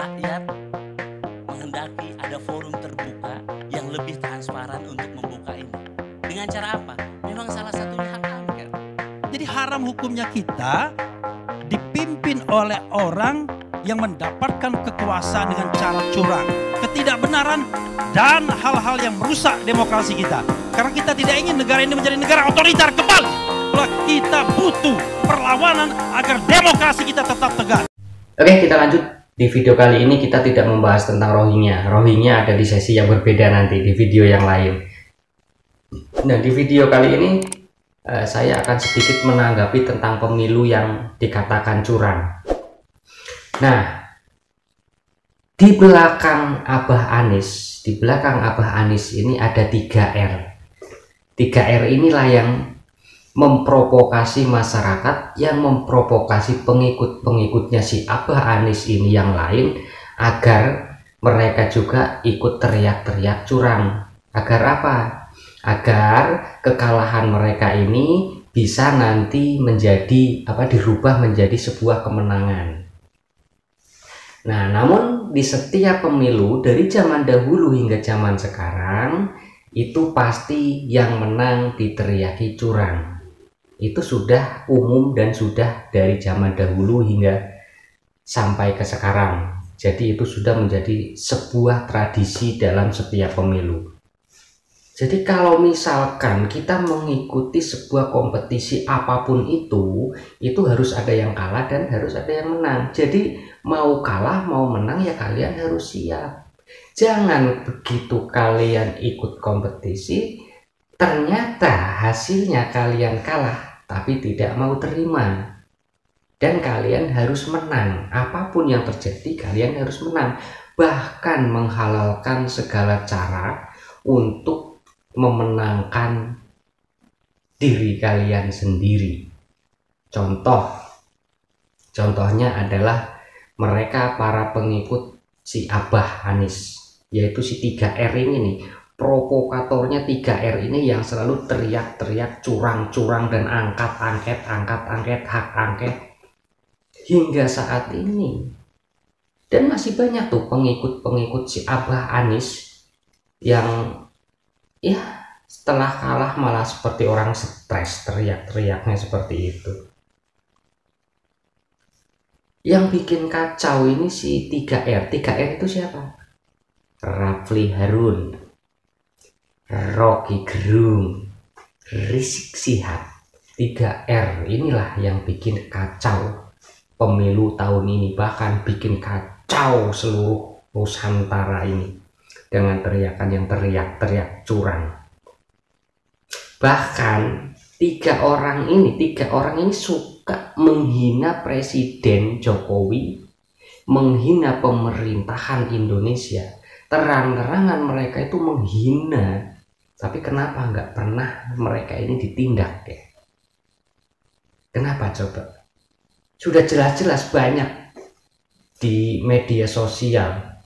rakyat menghendaki ada forum terbuka yang lebih transparan untuk membuka ini. Dengan cara apa? Memang salah satunya hak angket. Jadi haram hukumnya kita dipimpin oleh orang yang mendapatkan kekuasaan dengan cara curang, ketidakbenaran, dan hal-hal yang merusak demokrasi kita. Karena kita tidak ingin negara ini menjadi negara otoriter kembali. Kita butuh perlawanan agar demokrasi kita tetap tegak. Oke, kita lanjut. Di video kali ini kita tidak membahas tentang Rohingya. Rohingya ada di sesi yang berbeda nanti, di video yang lain. Nah, di video kali ini saya akan sedikit menanggapi tentang pemilu yang dikatakan curang. Nah, di belakang Abah Anies, ini ada 3R. 3R inilah yang memprovokasi masyarakat, yang memprovokasi pengikut-pengikutnya si Abah Anies ini yang lain agar mereka juga ikut teriak-teriak curang. Agar apa? Agar kekalahan mereka ini bisa nanti dirubah menjadi sebuah kemenangan. Nah, namun di setiap pemilu dari zaman dahulu hingga zaman sekarang itu pasti yang menang diteriaki curang. Itu sudah umum dan sudah dari zaman dahulu hingga sampai ke sekarang. Jadi itu sudah menjadi sebuah tradisi dalam setiap pemilu. Jadi kalau misalkan kita mengikuti sebuah kompetisi apapun itu harus ada yang kalah dan harus ada yang menang. Jadi mau kalah mau menang ya kalian harus siap. Jangan begitu kalian ikut kompetisi ternyata hasilnya kalian kalah tapi tidak mau terima, dan kalian harus menang. Apapun yang terjadi kalian harus menang, bahkan menghalalkan segala cara untuk memenangkan diri kalian sendiri. Contohnya adalah mereka para pengikut si Abah Anies, yaitu si 3R ini nih. Provokatornya 3R ini yang selalu teriak-teriak curang-curang dan angkat-angket hak angket hingga saat ini. Dan masih banyak tuh pengikut-pengikut si Abah Anies yang ya setelah kalah malah seperti orang stres, teriak-teriaknya seperti itu. Yang bikin kacau ini si 3R. 3R itu siapa? Rafli Harun, Rocky Gerung, Rizik Syihab. 3R inilah yang bikin kacau pemilu tahun ini, bahkan bikin kacau seluruh Nusantara ini dengan teriakan yang teriak-teriak curang. Bahkan tiga orang ini suka menghina Presiden Jokowi, menghina pemerintahan Indonesia. Terang-terangan mereka itu menghina, tapi kenapa nggak pernah mereka ini ditindak ya? Kenapa coba? Sudah jelas-jelas banyak di media sosial,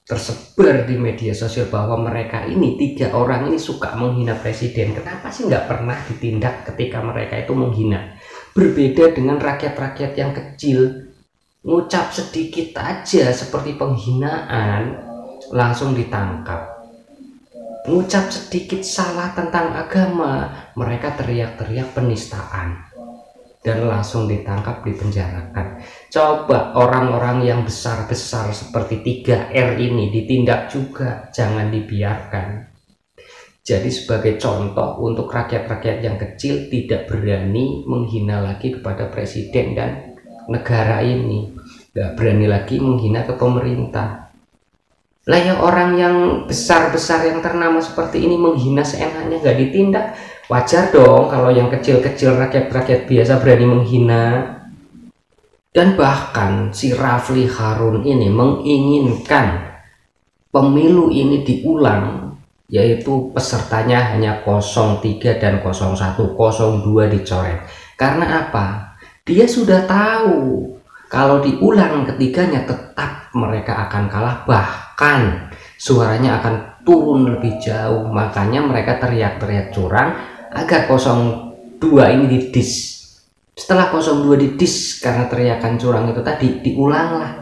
tersebar di media sosial bahwa mereka ini, 3 orang ini suka menghina presiden. Kenapa sih nggak pernah ditindak ketika mereka itu menghina? Berbeda dengan rakyat-rakyat yang kecil, ngucap sedikit aja seperti penghinaan langsung ditangkap. Ngucap sedikit salah tentang agama, mereka teriak-teriak penistaan dan langsung ditangkap, dipenjarakan. Coba orang-orang yang besar-besar seperti 3R ini ditindak juga, jangan dibiarkan. Jadi sebagai contoh untuk rakyat-rakyat yang kecil tidak berani menghina lagi kepada presiden dan negara ini, nggak berani lagi menghina ke pemerintah. Lah ya, orang yang besar-besar yang ternama seperti ini menghina seenaknya nggak ditindak, wajar dong kalau yang kecil-kecil rakyat-rakyat biasa berani menghina. Dan bahkan si Rafli Harun ini menginginkan pemilu ini diulang, yaitu pesertanya hanya 03 dan 01, 02 dicoret. Karena apa? Dia sudah tahu kalau diulang ketiganya tetap mereka akan kalah, bahkan suaranya akan turun lebih jauh. Makanya mereka teriak-teriak curang agar 02 ini didis. Setelah 02 didis karena teriakan curang itu tadi, diulanglah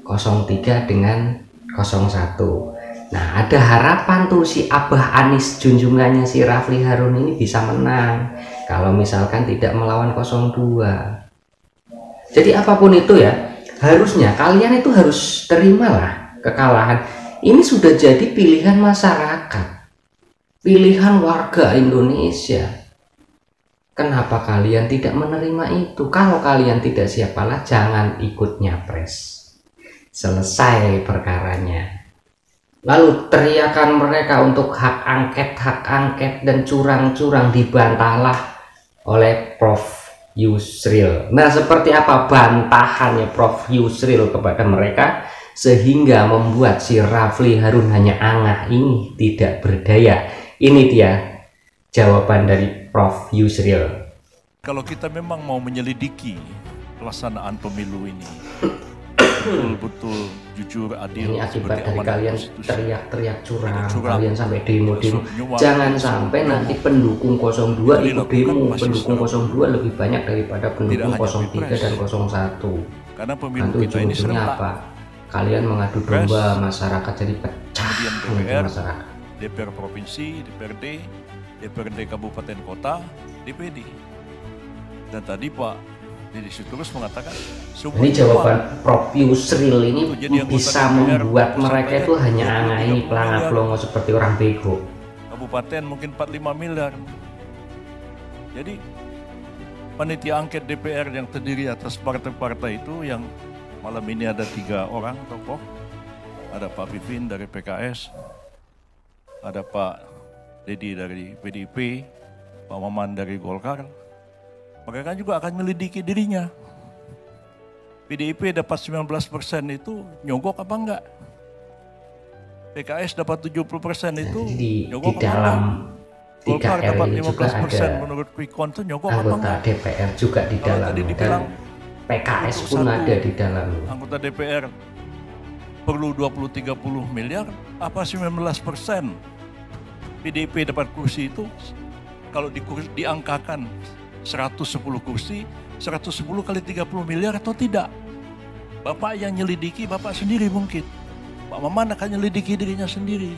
03 dengan 01. Nah, ada harapan tuh si Abah Anies junjungannya si Rafli Harun ini bisa menang kalau misalkan tidak melawan 02. Jadi apapun itu ya, harusnya kalian itu harus terimalah kekalahan. Ini sudah jadi pilihan masyarakat, pilihan warga Indonesia. Kenapa kalian tidak menerima itu? Kalau kalian tidak siap kalah, jangan ikut nyapres. Selesai perkaranya. Lalu teriakan mereka untuk hak angket dan curang-curang dibantahlah oleh Prof. Yusril. Nah, seperti apa bantahannya Prof. Yusril kepada mereka sehingga membuat si Rafli Harun hanya angah ini tidak berdaya? Ini dia jawaban dari Prof. Yusril. Kalau kita memang mau menyelidiki pelaksanaan pemilu ini betul-betul jujur, adil, Ini akibat seperti dari amanat kalian konstitusi. teriak-teriak curang, Curang. kalian sampai demo-demo. Nyuap, Jangan sampai nanti pendukung 02 Jadi ikut lakukan demo. masih Pendukung secara 02 lebih banyak daripada pendukung hanya 03 Pilpres. dan 01. Karena pemilu Nanti kita ini ujung-ujungnya serentak. apa? Kalian mengadu Pilpres, domba, masyarakat jadi pecah kemudian untuk DPR, masyarakat. DPR provinsi, DPRD, DPRD kabupaten kota, DPD. Dan tadi Pak Deddy Sitorus mengatakan semua Ini jawaban Prof. Yusril ini Jadi anggota bisa DPR membuat pusat mereka aja itu hanya 20, angah ini 30 pelangak-pelongo seperti orang bego. kabupaten mungkin 45 miliar. Jadi panitia angket DPR yang terdiri atas partai-partai itu yang malam ini ada 3 orang tokoh. Ada Pak Pipin dari PKS, ada Pak Deddy dari PDIP, Pak Maman dari Golkar. Mereka juga akan menyelidiki dirinya. PDIP dapat 19% itu nyogok apa enggak? PKS dapat 70% itu Jadi di nyogok apa dalam enggak? Golkar 3R dapat ini juga 15% ada menurut quick count itu nyogok apa anggota enggak? DPR juga di Kalau dalam tadi dan dibilang PKS untuk pun satu ada di dalam. anggota DPR perlu 20-30 miliar, apa 19% PDIP dapat kursi itu kalau diangkakan 110 kursi, 110 kali 30 miliar atau tidak? Bapak yang nyelidiki, Bapak sendiri mungkin. Pak Maman akan nyelidiki dirinya sendiri.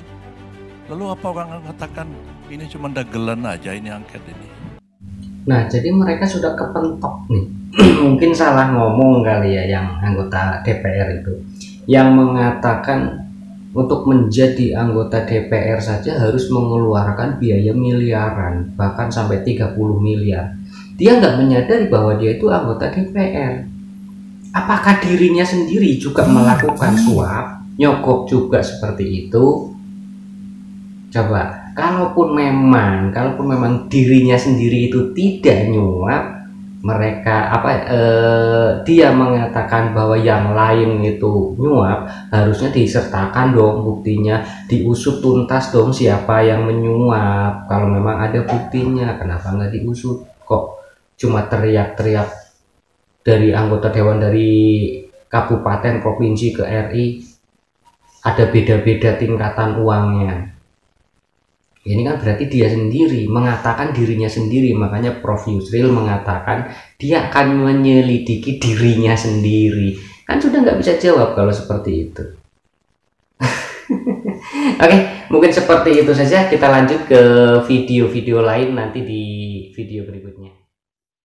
Lalu apa orang mengatakan ini cuma dagelan aja ini angket ini? Nah, jadi mereka sudah kepentok nih. Mungkin salah ngomong kali ya yang anggota DPR itu. Yang mengatakan untuk menjadi anggota DPR saja harus mengeluarkan biaya miliaran, bahkan sampai 30 miliar. Dia nggak menyadari bahwa dia itu anggota DPR. Apakah dirinya sendiri juga melakukan suap, nyogok juga seperti itu? Coba, kalaupun memang dirinya sendiri itu tidak nyuap, dia mengatakan bahwa yang lain itu nyuap, harusnya disertakan dong buktinya, diusut tuntas dong siapa yang menyuap. Kalau memang ada buktinya, kenapa nggak diusut? Kok cuma teriak-teriak dari anggota dewan dari kabupaten, provinsi ke RI, ada beda-beda tingkatan uangnya. Ini kan berarti dia sendiri mengatakan dirinya sendiri. Makanya Prof. Yusril mengatakan dia akan menyelidiki dirinya sendiri. Kan sudah nggak bisa jawab kalau seperti itu. Oke, mungkin seperti itu saja. Kita lanjut ke video-video lain nanti di video berikutnya.